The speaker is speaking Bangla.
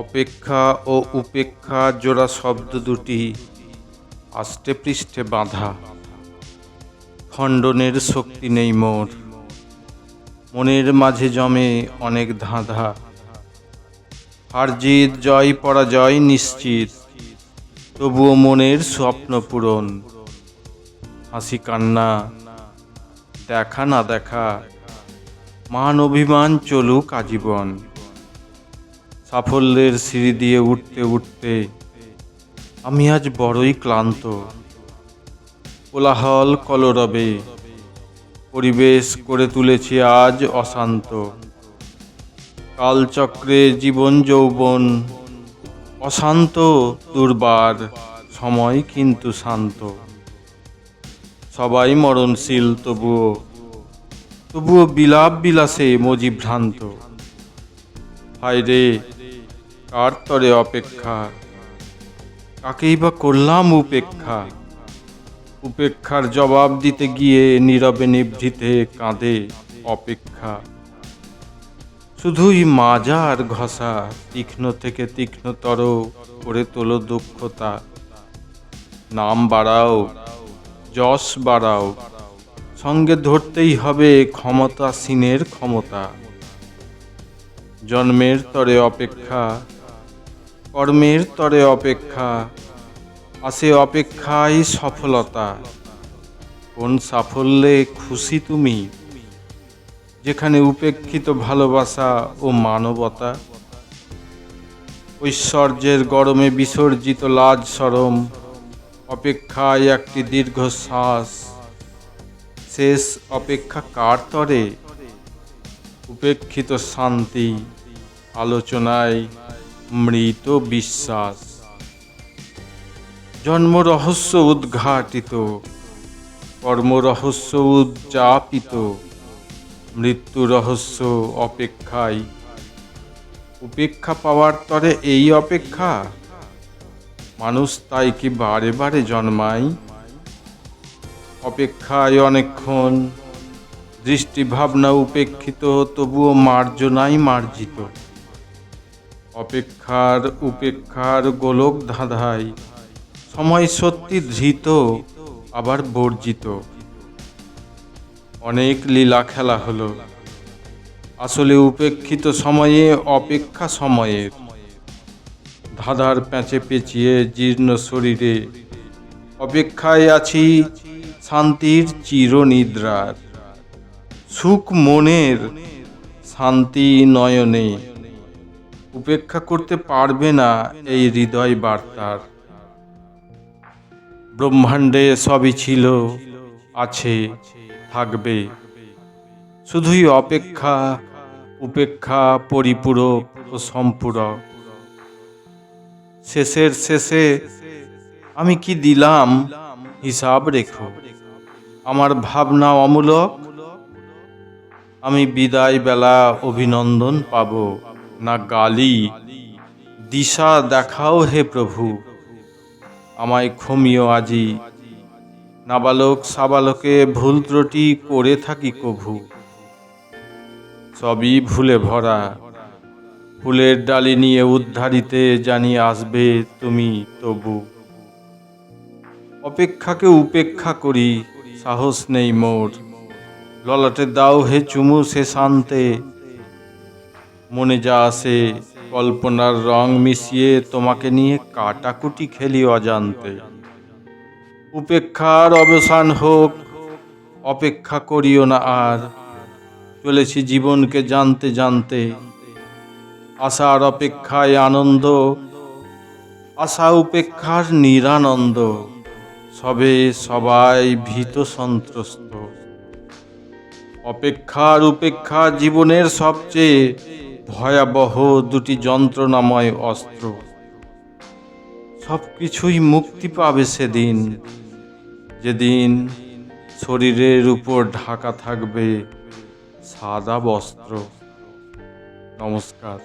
অপেক্ষা ও উপেক্ষা জোড়া শব্দ দুটি আষ্টে পৃষ্ঠে বাঁধা। খণ্ডনের শক্তি নেই মোর, মনের মাঝে জমে অনেক ধাঁধা। হার জিত জয় পরাজয় নিশ্চিত, তবুও মনের স্বপ্ন পূরণ। হাসি কান্না দেখা না দেখা, মান অভিমান চলুক আজীবন। সাফল্যের সিঁড়ি দিয়ে উঠতে উঠতে আমি আজ বড়ই ক্লান্ত। কোলাহল কলরবে পরিবেশ করে তুলেছি আজ অশান্ত। কালচক্রে জীবন যৌবন অশান্ত দুর্বার, সময় কিন্তু শান্ত। সবাই মরণশীল তবুও বিলাপ বিলাসে মজি ভ্রান্ত। হায় রে কার তরে অপেক্ষা, কাকেই বা করলাম উপেক্ষা। উপেক্ষার জবাব দিতে গিয়ে নীরবে নিভৃতে কাঁদে অপেক্ষা। শুধুই মাজা আর ঘষা, তীক্ষ্ণ থেকে তীক্ষ্ণতর করে তোলো দক্ষতা। নাম বাড়াও যশ বাড়াও, সঙ্গে ধরতেই হবে ক্ষমতাসীনের ক্ষমতা। জন্মের তরে অপেক্ষা, কর্মের তরে অপেক্ষা, আসে অপেক্ষায় সফলতা। কোন সাফল্যে খুশি তুমি, যেখানে উপেক্ষিত ভালোবাসা ও মানবতা। ঐশ্বর্যের গরমে বিসর্জিত লাজ শরম, অপেক্ষায় একটি দীর্ঘশ্বাস। শেষ অপেক্ষা কার তরে, উপেক্ষিত শান্তি, আলোচনায় মৃত বিশ্বাস। জন্ম রহস্য উদ্ঘাটিত, কর্ম রহস্য উদযাপিত, মৃত্যু রহস্য অপেক্ষায়। উপেক্ষা পাওয়ার তরে এই অপেক্ষা, মানুষ তাই কি বারে বারে জন্মায়। অপেক্ষায় অনেকক্ষণ দৃষ্টি ভাবনা উপেক্ষিত, তবুও মার্জনাই মার্জিত। অপেক্ষার উপেক্ষার গোলক ধাঁধায় সময় সত্যি ধৃত আবার বর্জিত। অনেক লীলা খেলা হলো, আসলে উপেক্ষিত সময়ে অপেক্ষা সময়ের। ধাঁধার প্যাঁচে পেঁচিয়ে জীর্ণ শরীরে অপেক্ষায় আছি শান্তির চিরনিদ্রার। সুখ মনের শান্তি নয়নে, উপেক্ষা করতে পারবে না এই হৃদয় বার্তার। ব্রহ্মাণ্ডে সবই ছিল, আছে, থাকবে, শুধুই অপেক্ষা উপেক্ষা পরিপূরক ও সম্পূরক। শেষের শেষে আমি কি দিলাম হিসাব রেখো, আমার ভাবনা অমূলক। আমি বিদায় বেলা অভিনন্দন পাব না গালি, দিশা দেখাও হে প্রভু। আমায় ক্ষমিও আজি, নাবালক সাবালকে ভুল ত্রুটি করে থাকি কভু। সবই ভুলে ভরা, ফুলের ডালি নিয়ে উদ্ধারিতে জানি আসবে তুমি তবু। অপেক্ষাকে উপেক্ষা করি, সাহস নেই মোর। ললাটে দাও হে চুমু শেষান্তে, মনে যা আসে কল্পনার রং মিশিয়ে তোমাকে নিয়ে কাটাকুটি খেলি অজান্তে। উপেক্ষার অবসান হোক, অপেক্ষা করিও না আর। চলেছি জীবনকে জানতে জানতে, আশার অপেক্ষায় আনন্দ, আশা উপেক্ষার নিরানন্দ। সবে সবাই ভীত সন্ত্রস্ত। অপেক্ষার উপেক্ষা জীবনের সবচেয়ে ভয়াবহ দুটি যন্ত্রণাময় অস্ত্র। সবকিছুই মুক্তি পাবে সেদিন, যেদিন শরীরের উপর ঢাকা থাকবে সাদা বস্ত্র। নমস্কার।